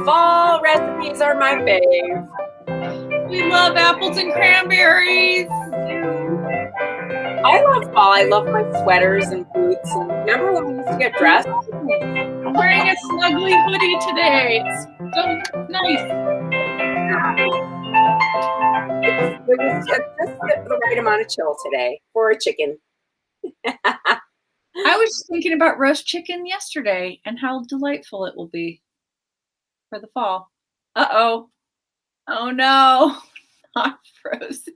Fall recipes are my fave. We love apples and cranberries. I love fall. I love my sweaters and boots. And remember when we used to get dressed? I'm wearing a snuggly hoodie today. It's so nice. It was just the right amount of chill today for a chicken. I was thinking about roast chicken yesterday and how delightful it will be for the fall. Uh-oh. Oh no. Not frozen.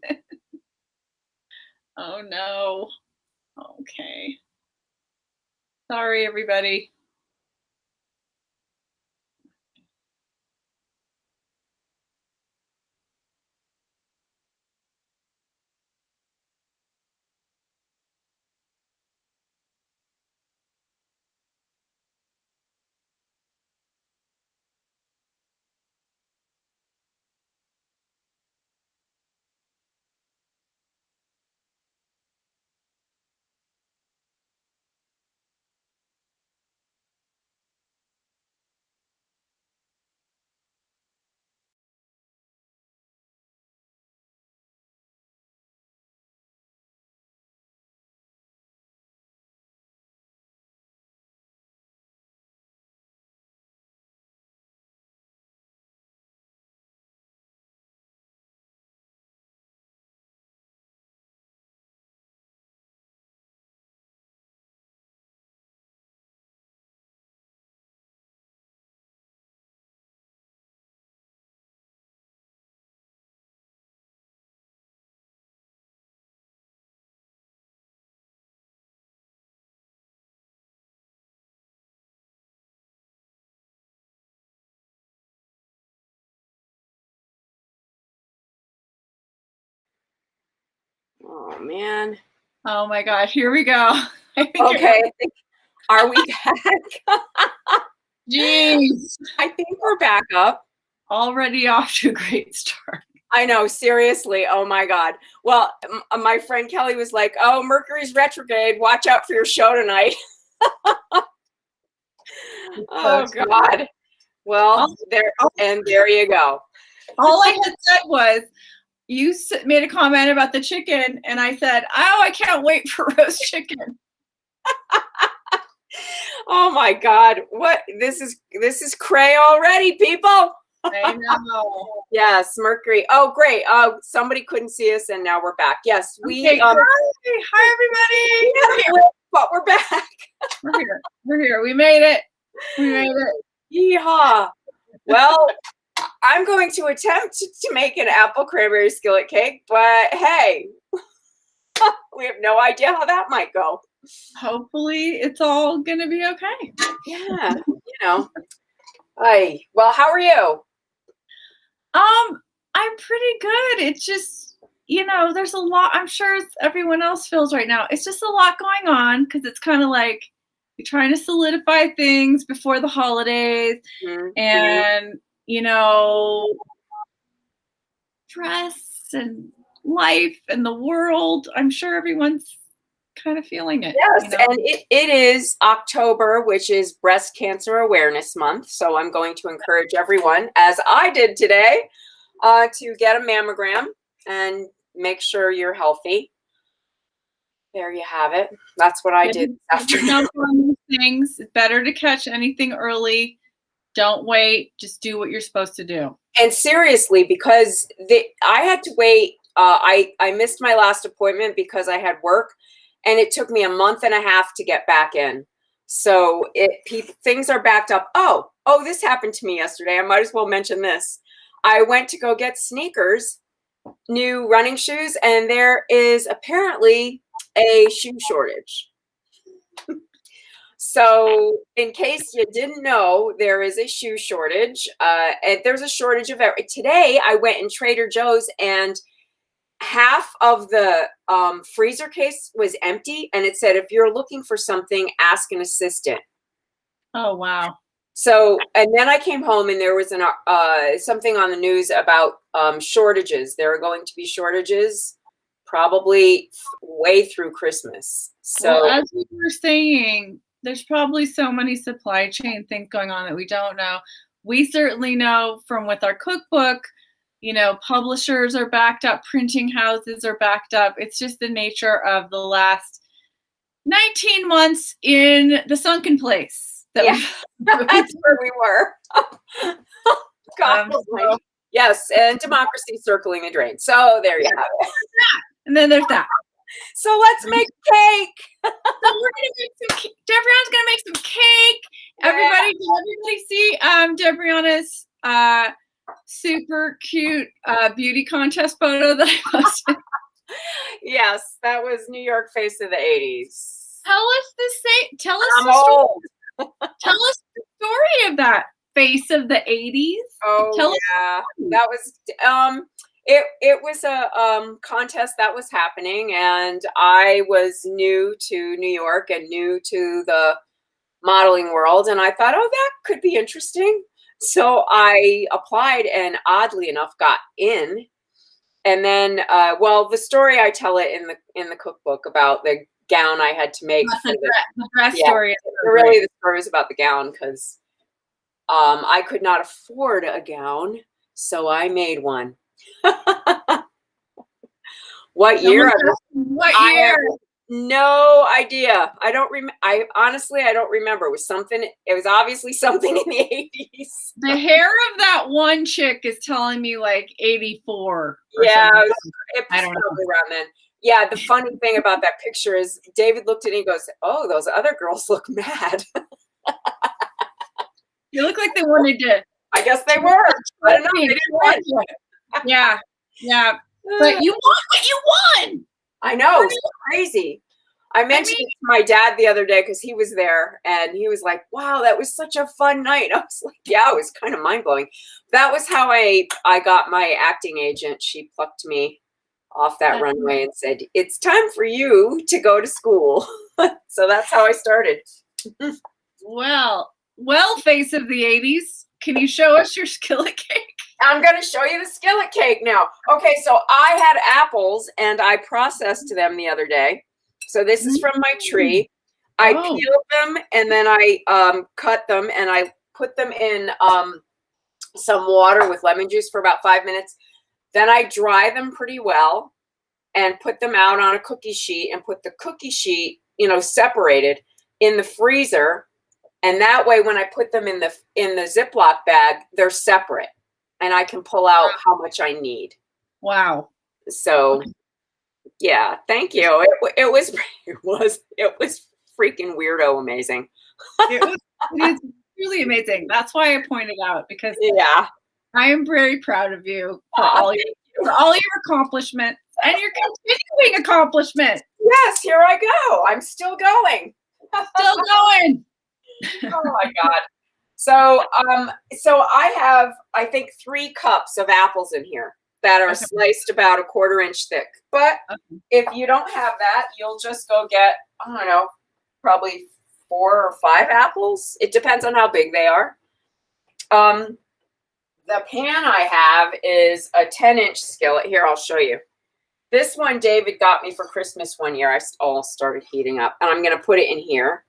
Oh no. Okay. Sorry, everybody. Oh man. Oh my gosh, here we go. Okay. Are we back? Jeez. I think we're back up. Already off to a great start. I know, seriously. Oh my God. Well, my friend Kelly was like, "Oh, Mercury's retrograde. Watch out for your show tonight." Oh God. Well, there you go. All I had said was, you made a comment about the chicken, and I said, "Oh, I can't wait for roast chicken." Oh my God. What? This is cray already, people. I know. Yes, Mercury. Oh, great. Somebody couldn't see us, and now we're back. Yes, we. Okay, hi, everybody. Yeah, but we're back. We're here. We're here. We made it. We made it. Yeehaw. Well, I'm going to attempt to make an apple cranberry skillet cake, but hey, we have no idea how that might go. Hopefully, it's all gonna be okay. Yeah, well, how are you? I'm pretty good. It's just, there's a lot. I'm sure everyone else feels right now. It's just a lot going on because it's kind of like you're trying to solidify things before the holidays, and stress and life and the world. I'm sure everyone's kind of feeling it. Yes, and it is October, which is Breast Cancer Awareness Month. So I'm going to encourage everyone, as I did today, to get a mammogram and make sure you're healthy. There you have it. That's what I did this afternoon. Things. It's better to catch anything early. Don't wait. Just do what you're supposed to do. And seriously, because I had to wait. I missed my last appointment because I had work, and it took me a month and a half to get back in. So things are backed up. Oh, this happened to me yesterday. I might as well mention this. I went to go get sneakers, new running shoes, and there is apparently a shoe shortage. So in case you didn't know, there is a shoe shortage. And there's a shortage of today. I went in Trader Joe's and half of the freezer case was empty, and it said, if you're looking for something, ask an assistant. Oh, wow. So, and then I came home and there was something on the news about shortages. There are going to be shortages probably way through Christmas. So, as we were saying, there's probably so many supply chain things going on that we don't know. we certainly know from with our cookbook, publishers are backed up, printing houses are backed up. It's just the nature of the last 19 months in the sunken place. That's where we were. God, so, yes, and democracy circling the drain. So there you have it. And then there's that. So let's make cake. So we're gonna make some cake. Debrianna's gonna make some cake. Yeah. Everybody see Debrianna's super cute beauty contest photo that I posted. Yes, that was New York face of the 80s. Tell us the story of that face of the 80s. Oh, that was it was a contest that was happening, and I was new to New York and new to the modeling world, and I thought, oh, that could be interesting. So I applied and oddly enough got in. And then the story I tell it in the cookbook about the gown I had to make. The dress story. Really the story was about the gown because I could not afford a gown, so I made one. What year? What year? No idea. I honestly don't remember. It was obviously something in the 80s. The hair of that one chick is telling me like 84. Yeah, it was probably around then. Yeah, the funny thing about that picture is David looked at it and he goes, "Oh, those other girls look mad." You look like they wanted to. I guess they were. I don't know. They didn't win. Yeah. But you won what you won. I know. It's crazy. I mentioned it to my dad the other day because he was there and he was like, "Wow, that was such a fun night." I was like, "Yeah, it was kind of mind-blowing." That was how I got my acting agent. She plucked me off that runway and said, "It's time for you to go to school." So that's how I started. Well, face of the 80s, can you show us your skillet cake? I'm going to show you the skillet cake now. Okay, so I had apples and I processed them the other day. So this is from my tree. I peeled them and then I cut them and I put them in some water with lemon juice for about 5 minutes. Then I dry them pretty well and put them out on a cookie sheet and put the cookie sheet, separated in the freezer. And that way, when I put them in the Ziploc bag, they're separate and I can pull out how much I need. Wow. So yeah, thank you. It was freaking weirdo amazing. It's really amazing. That's why I pointed out because I am very proud of you for all your accomplishments and your continuing accomplishments. Yes, here I go. I'm still going. Still going. Oh my God. So I have, I think, 3 cups of apples in here that are sliced about a 1/4 inch thick. But if you don't have that, you'll just go get, I don't know, probably 4 or 5 apples. It depends on how big they are. The pan I have is a 10-inch skillet. Here, I'll show you. This one David got me for Christmas one year. I all started heating up. And I'm going to put it in here.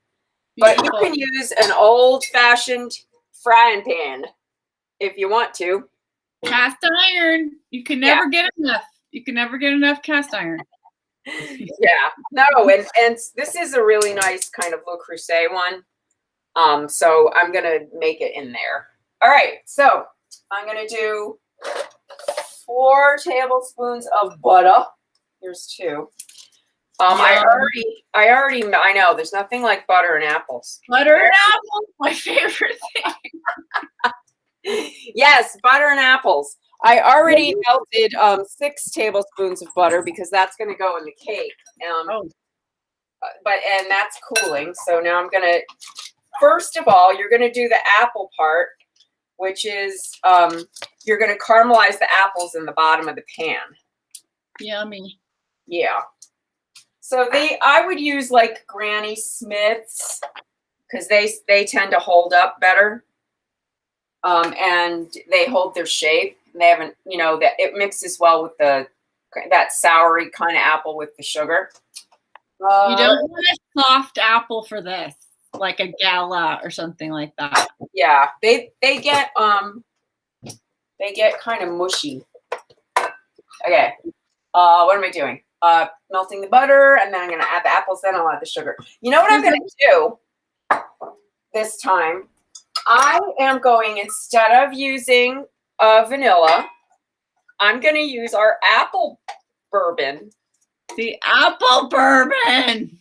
But you can use an old-fashioned frying pan if you want to. Cast iron. You can never get enough. You can never get enough cast iron. Yeah. No, and this is a really nice kind of Le Creuset one. So I'm going to make it in there. All right. So I'm going to do 4 tablespoons of butter. Here's 2. I know there's nothing like butter and apples. Butter and apples, my favorite thing. Yes, butter and apples. I already melted 6 tablespoons of butter because that's going to go in the cake. And that's cooling. So now I'm going to, first of all, you're going to do the apple part, which is you're going to caramelize the apples in the bottom of the pan. Yummy. Yeah. So I would use like Granny Smiths because they tend to hold up better, and they hold their shape. They haven't, that it mixes well with that soury kind of apple with the sugar. You don't want a soft apple for this. like a gala or something like that. Yeah, they get kind of mushy. Okay, what am I doing? Melting the butter, and then I'm gonna add the apples. Then I'll add the sugar. You know what I'm gonna do this time? I am going, instead of using vanilla, I'm gonna use our apple bourbon. The apple bourbon.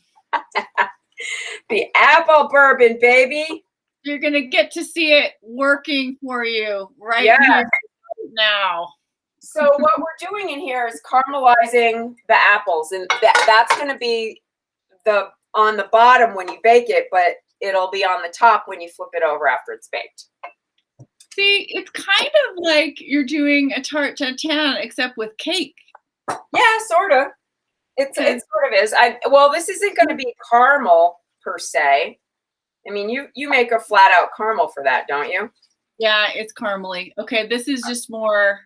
The apple bourbon, baby. You're going to get to see it working for you right here, right now. So what we're doing in here is caramelizing the apples, and that's going to be on the bottom when you bake it, but it'll be on the top when you flip it over after it's baked. See, it's kind of like you're doing a tarte tatin except with cake. Yeah, sort of. It sort of is. Well, this isn't going to be caramel per se. I mean, you make a flat out caramel for that, don't you? Yeah, it's caramely. Okay, this is just more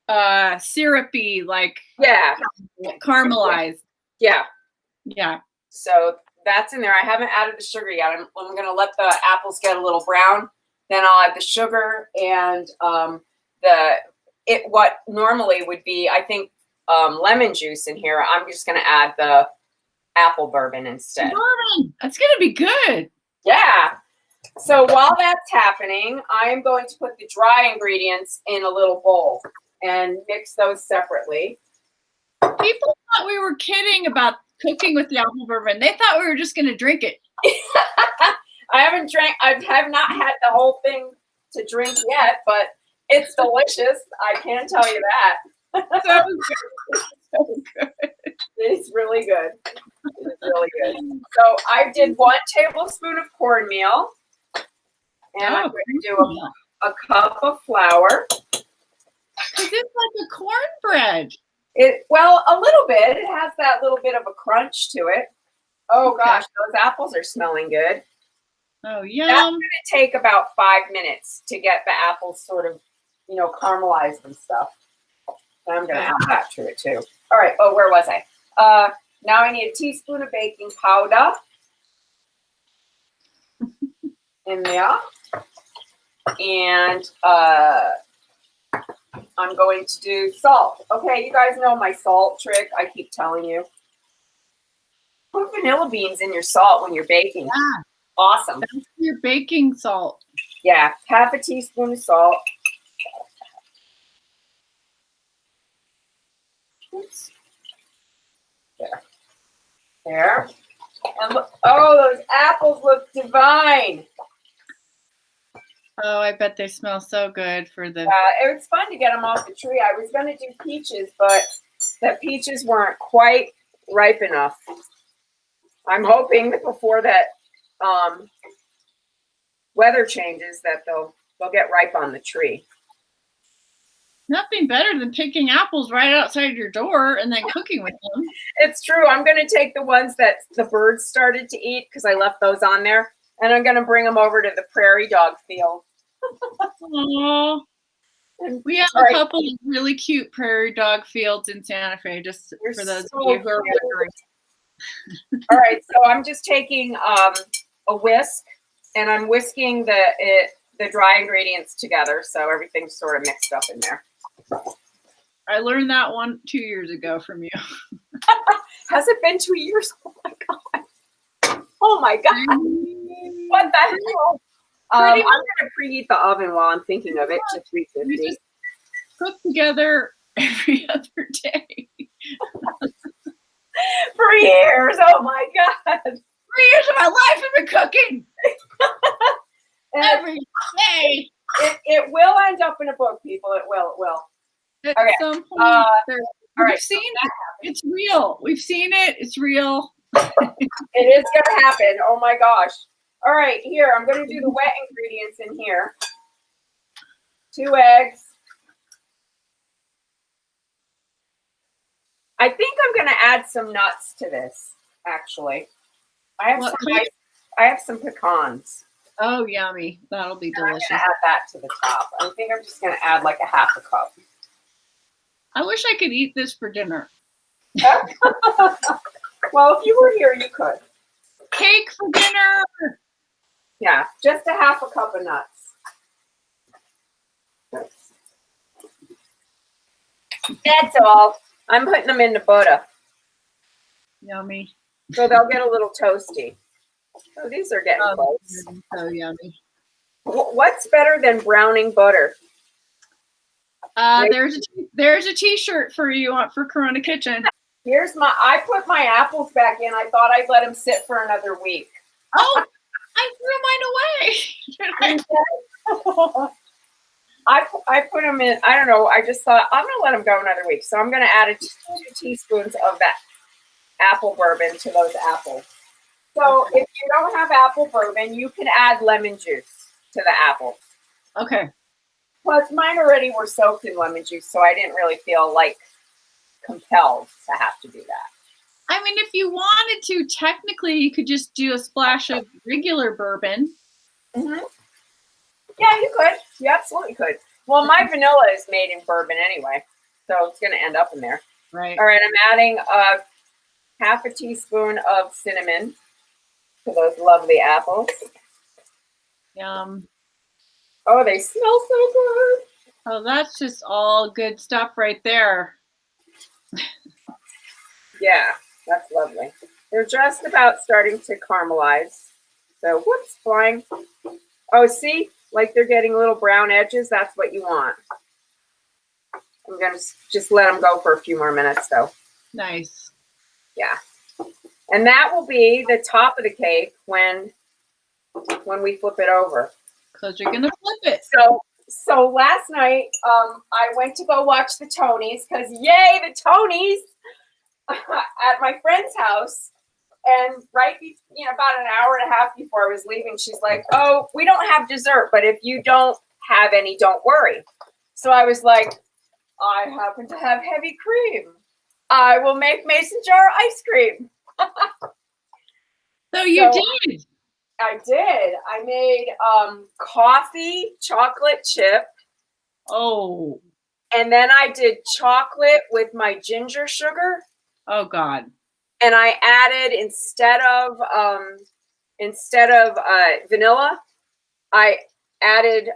syrupy, like caramelized. Yeah. Yeah. So that's in there. I haven't added the sugar yet. I'm going to let the apples get a little brown. Then I'll add the sugar and what normally would be, I think, lemon juice in here. I'm just going to add the apple bourbon instead. Bourbon. That's going to be good. Yeah. So while that's happening, I'm going to put the dry ingredients in a little bowl and mix those separately. People thought we were kidding about cooking with the apple bourbon. They thought we were just going to drink it. I have not had the whole thing to drink yet, but it's delicious. I can tell you that. So good. It's really good. It's really good. So I did 1 tablespoon of cornmeal, and I'm going to do a cup of flour. Because it's like a cornbread. Well, a little bit. It has that little bit of a crunch to it. Oh gosh, those apples are smelling good. Oh, yum. That's going to take about 5 minutes to get the apples sort of, caramelized and stuff. And I'm going to add that to it too. All right. Oh, where was I? Now I need a teaspoon of baking powder in there. And I'm going to do salt. Okay, you guys know my salt trick. I keep telling you. Put vanilla beans in your salt when you're baking. Yeah. Awesome. That's your baking salt. Yeah, half a teaspoon of salt. Oops. There. And look, oh, those apples look divine. Oh, I bet they smell so good for the... It was fun to get them off the tree. I was going to do peaches, but the peaches weren't quite ripe enough. I'm hoping that before that weather changes that they'll get ripe on the tree. Nothing better than picking apples right outside your door and then cooking with them. It's true. I'm going to take the ones that the birds started to eat because I left those on there, and I'm going to bring them over to the prairie dog field. Aww. We have a couple of really cute prairie dog fields in Santa Fe, just for those of you who are wondering. All right, so I'm just taking a whisk, and I'm whisking the dry ingredients together so everything's sort of mixed up in there. I learned that 2 years ago from you. Has it been 2 years? Oh my god! Oh my god! What the hell? I'm going to preheat the oven while I'm thinking of it to 350. We just cook together every other day. For years. Oh my god. 3 years of my life I've been cooking. Every day. It will end up in a book, people. It will. At okay. some point, we've seen it. It's real. We've seen it. It's real. It is going to happen. Oh my gosh. All right, here. I'm going to do the wet ingredients in here. 2 eggs. I think I'm going to add some nuts to this, actually. I have some pecans. Oh, yummy. That'll be delicious. I'm going to add that to the top. I think I'm just going to add like a half a cup. I wish I could eat this for dinner. Well, if you were here, you could. Cake for dinner. Yeah, just a half a cup of nuts. That's all. I'm putting them in the butter. Yummy. So they'll get a little toasty. Oh, these are getting close. So yummy. What's better than browning butter? There's a T-shirt for you for Corona Kitchen. Here's I put my apples back in. I thought I'd let them sit for another week. Oh, I threw mine away. I put them in. I don't know. I just thought I'm gonna let them go another week. So I'm gonna add 2 teaspoons of that apple bourbon to those apples. So if you don't have apple bourbon, you can add lemon juice to the apples. Okay. Plus, mine already were soaked in lemon juice, so I didn't really feel like compelled to have to do that. I mean, if you wanted to, technically, you could just do a splash of regular bourbon. Mm-hmm. Yeah, you could. You absolutely could. Well, my vanilla is made in bourbon anyway, so it's going to end up in there. Right. All right, I'm adding half a teaspoon of cinnamon to those lovely apples. Yum. Oh, they smell so good. Oh, that's just all good stuff right there. Yeah, that's lovely. They're just about starting to caramelize. So, whoops, flying. Oh, see? Like they're getting little brown edges. That's what you want. I'm going to just let them go for a few more minutes, though. Nice. Yeah. And that will be the top of the cake when we flip it over. Because you're going to flip it. So last night, I went to go watch the Tonys because, yay, the Tonys at my friend's house. And about an hour and a half before I was leaving, she's like, oh, we don't have dessert, but if you don't have any, don't worry. So I was like, I happen to have heavy cream. I will make mason jar ice cream. So you did. I did. I made coffee chocolate chip. Oh. And then I did chocolate with my ginger sugar. Oh, God. And I added instead of vanilla, I added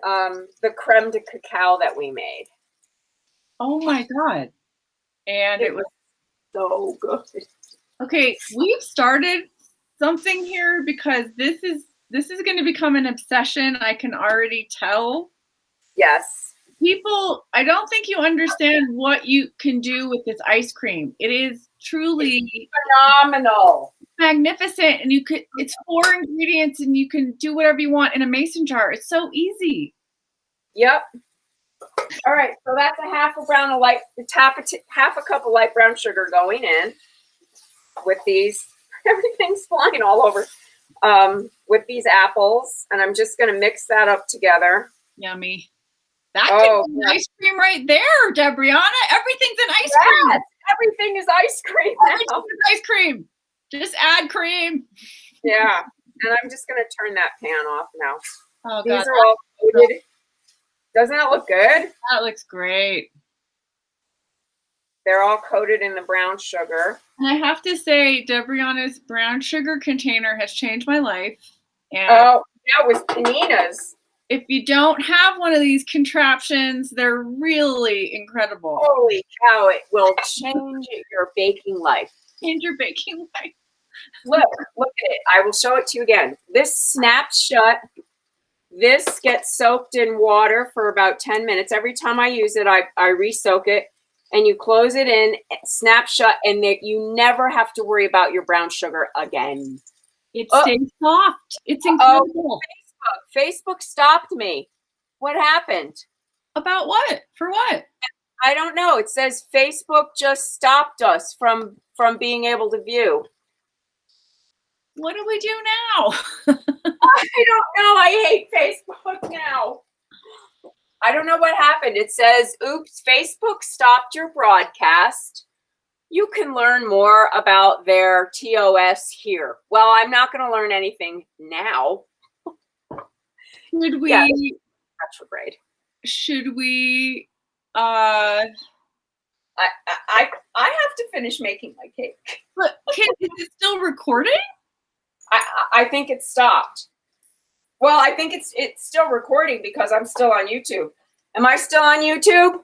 the creme de cacao that we made. Oh my God. And it was so good. Okay, we've started something here because this is going to become an obsession. I can already tell. Yes. People, I don't think you understand what you can do with this ice cream. It is truly phenomenal, magnificent, and it's 4 ingredients, and you can do whatever you want in a mason jar. It's so easy. Yep. All right, so that's half a cup of light brown sugar going in with these. Everything's flying all over with these apples, and I'm just going to mix that up together. Yummy. That could be ice cream right there, Debrianna. Everything's an ice cream. Everything is ice cream. Everything is ice cream. Just add cream. Yeah, and I'm just going to turn that pan off now. Oh, these are all coated. Doesn't that look good? That looks great. They're all coated in the brown sugar. And I have to say, Debrianna's brown sugar container has changed my life. And that was Panina's. If you don't have one of these contraptions, they're really incredible. Holy cow, it will change your baking life. Change your baking life. Look at it. I will show it to you again. This snaps shut. This gets soaked in water for about 10 minutes. Every time I use it, I re-soak it. And you close it in, snap shut, and you never have to worry about your brown sugar again. It stays soft. It's incredible. Facebook stopped me. What happened? About what? For what? I don't know. It says Facebook just stopped us from being able to view. What do we do now? I don't know. I hate Facebook now. I don't know what happened. It says, oops, Facebook stopped your broadcast. You can learn more about their TOS here. Well, I'm not going to learn anything now. Should we? Yeah, retrograde. Should we? I have to finish making my cake. But is it still recording? I think it stopped. Well, I think it's still recording because I'm still on YouTube. Am I still on YouTube?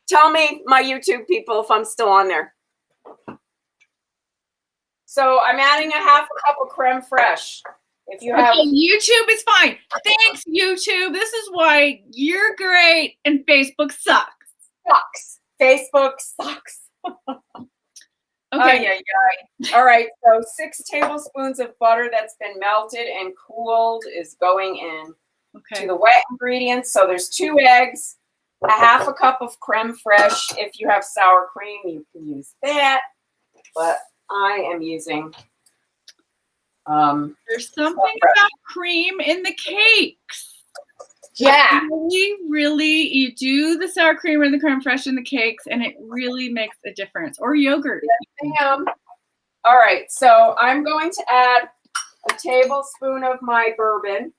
Tell me, my YouTube people, if I'm still on there. So I'm adding a half a cup of creme fraiche. If you have YouTube is fine. Thanks, YouTube. This is why you're great and Facebook sucks. Facebook sucks. Okay. All right. So 6 tablespoons of butter that's been melted and cooled is going in to the wet ingredients. So there's 2 eggs, a half a cup of creme fraiche. If you have sour cream, you can use that. But I am using there's something about cream in the cakes. Yeah. Really, you do the sour cream or the creme fraiche in the cakes, and it really makes a difference. Or yogurt. Yes, ma'am. All right, so I'm going to add a tablespoon of my bourbon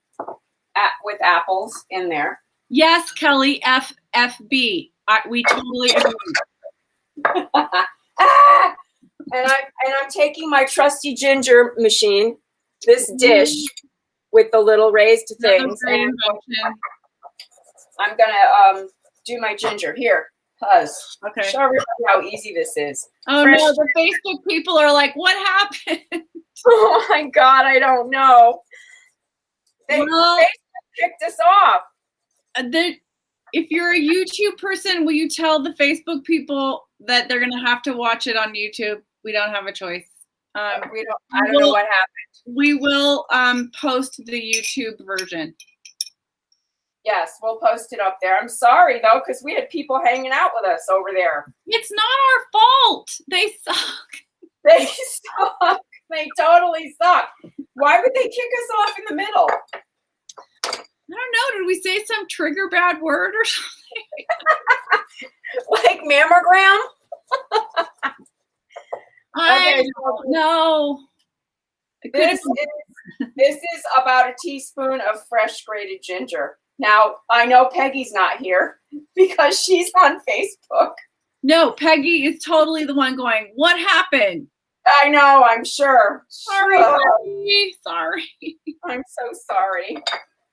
with apples in there. Yes, Kelly, FFB. We totally agree. And I'm taking my trusty ginger machine, this dish with the little raised things, and I'm gonna do my ginger here. Cause show everybody how easy this is. Oh no, the Facebook people are like, what happened? Oh my God, I don't know. Facebook kicked us off. If you're a YouTube person, will you tell the Facebook people that they're gonna have to watch it on YouTube? We don't have a choice. I don't know what happened. We will post the YouTube version. Yes, we'll post it up there. I'm sorry though, because we had people hanging out with us over there. It's not our fault. They suck. They suck. They totally suck. Why would they kick us off in the middle? I don't know. Did we say some trigger bad word or something? Like mammogram? I don't know. This is about a teaspoon of fresh grated ginger. Now, I know Peggy's not here because she's on Facebook. No, Peggy is totally the one going, what happened? I know, I'm sure. Sorry, Peggy. Sorry. I'm so sorry.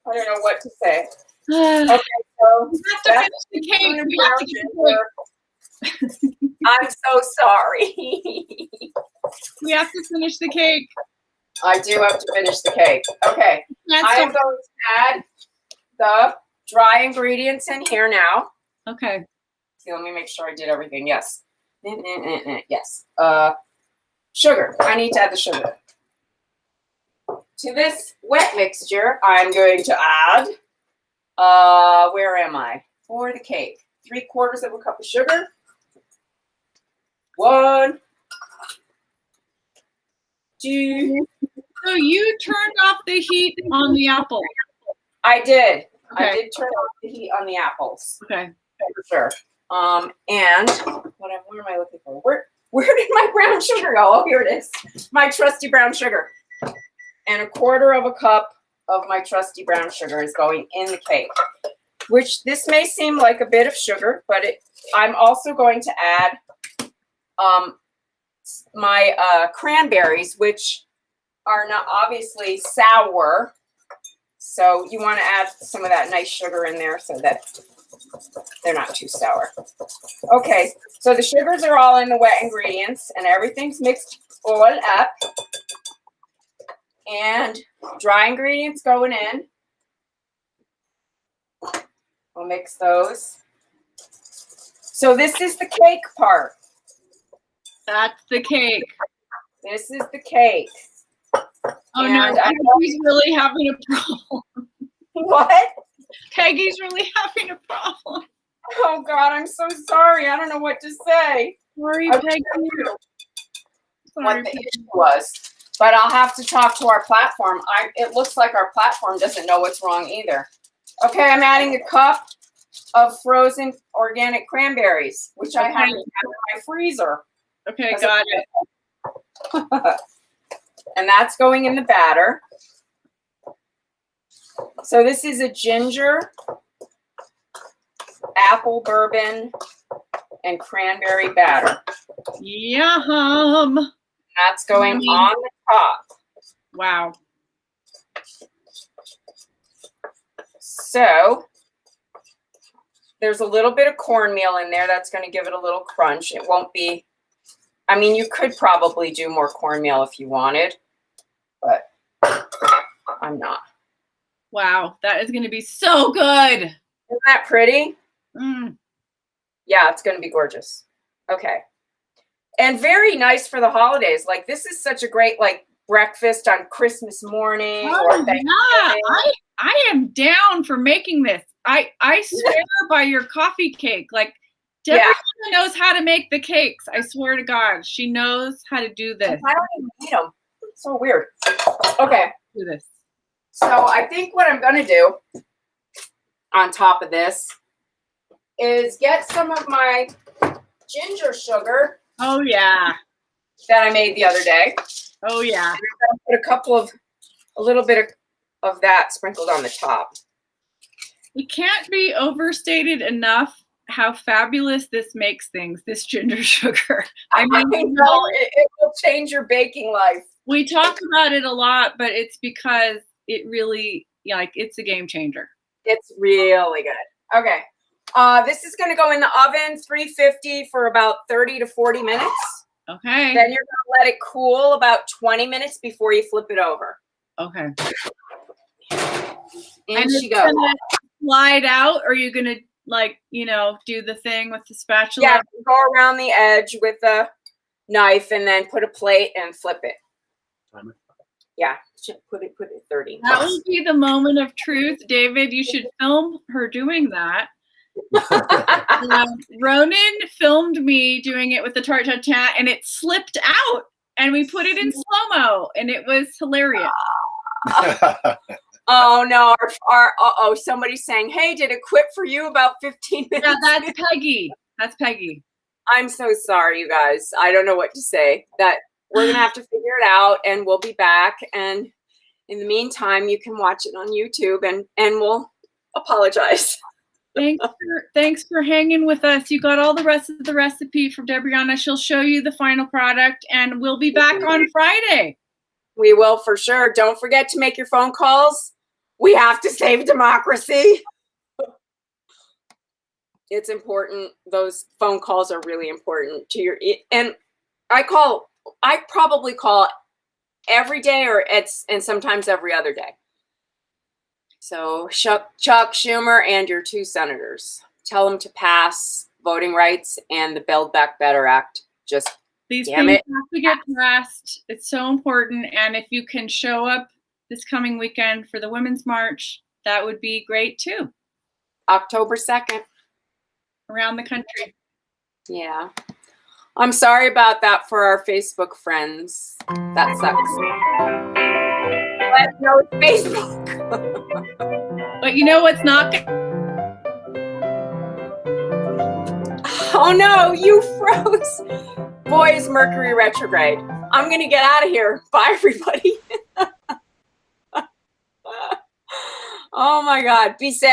I don't know what to say. Okay, so we have to finish the cake. We have to get the cake. I'm so sorry. We have to finish the cake. I do have to finish the cake. Okay. I am going to add the dry ingredients in here now. Okay. See, let me make sure I did everything. Yes. Yes. Sugar. I need to add the sugar. To this wet mixture, I'm going to add, where am I? For the cake. 3/4 of a cup of sugar. 1, 2. So you turned off the heat on the apple. I did. Okay. I did turn off the heat on the apples. Okay. For sure. And where am I looking for? Where did my brown sugar go? Oh, here it is. My trusty brown sugar. And 1/4 cup of my trusty brown sugar is going in the cake. Which this may seem like a bit of sugar, but I'm also going to add my cranberries, which are not obviously sour. So you want to add some of that nice sugar in there so that they're not too sour. Okay, so the sugars are all in the wet ingredients and everything's mixed all up. And dry ingredients going in. We'll mix those. So this is the cake part. That's the cake. This is the cake. Oh no, Peggy's really having a problem. What? Peggy's really having a problem. Oh God, I'm so sorry. I don't know what to say. Sorry, Peggy. What the issue was. But I'll have to talk to our platform. It looks like our platform doesn't know what's wrong either. Okay, I'm adding a cup of frozen organic cranberries, which I have in my freezer. Okay, got it. And that's going in the batter. So this is a ginger, apple bourbon, and cranberry batter. Yum. That's going on the top. Wow. So there's a little bit of cornmeal in there. That's going to give it a little crunch. It won't be, I mean, you could probably do more cornmeal if you wanted, but I'm not. Wow, that is going to be so good. Isn't that pretty? Mm. Yeah, it's going to be gorgeous. Okay. And very nice for the holidays. Like, this is such a great, like, breakfast on Christmas morning or Thanksgiving. Yeah, I am down for making this. I swear by your coffee cake. Like, Debrianna knows how to make the cakes. I swear to God, she knows how to do this. I don't even eat them. It's so weird. Okay. Do this. So I think what I'm going to do on top of this is get some of my ginger sugar. Oh, yeah. That I made the other day. Oh, yeah. And I'm going to put a little bit of that sprinkled on the top. It can't be overstated enough how fabulous this makes things, this ginger sugar. I mean, it will change your baking life. We talk about it a lot, but it's because it really, like, it's a game changer. It's really good. Okay. This is going to go in the oven, 350 for about 30 to 40 minutes. Okay. Then you're going to let it cool about 20 minutes before you flip it over. Okay. And she goes. Slide out, or are you going to, like, you know, do the thing with the spatula? Yeah, go around the edge with a knife and then put a plate and flip it. Yeah, put it 30. That will be the moment of truth. David, you should film her doing that. Ronan filmed me doing it with the tart tatin, and it slipped out, and we put it in slow-mo, and it was hilarious. Oh no, somebody's saying, hey, did it quit for you about 15 minutes? Yeah, that's Peggy. That's Peggy. I'm so sorry, you guys. I don't know what to say. That we're gonna have to figure it out, and we'll be back. And in the meantime, you can watch it on YouTube, and we'll apologize. Thanks for hanging with us. You got all the rest of the recipe from Debrianna. She'll show you the final product, and we'll be back on Friday. We will for sure. Don't forget to make your phone calls. We have to save democracy. It's important. Those phone calls are really important to your, and I probably call every day and sometimes every other day. So Chuck Schumer and your 2 senators, tell them to pass voting rights and the Build Back Better Act. Just these things have to get passed. It's so important. And if you can show up this coming weekend for the Women's March, that would be great too. October 2nd. Around the country. Yeah. I'm sorry about that for our Facebook friends. That sucks. But no, it's Facebook. But you know what's not? Oh no, you froze. Boy, is Mercury retrograde. I'm going to get out of here. Bye, everybody. Oh my God. Be safe.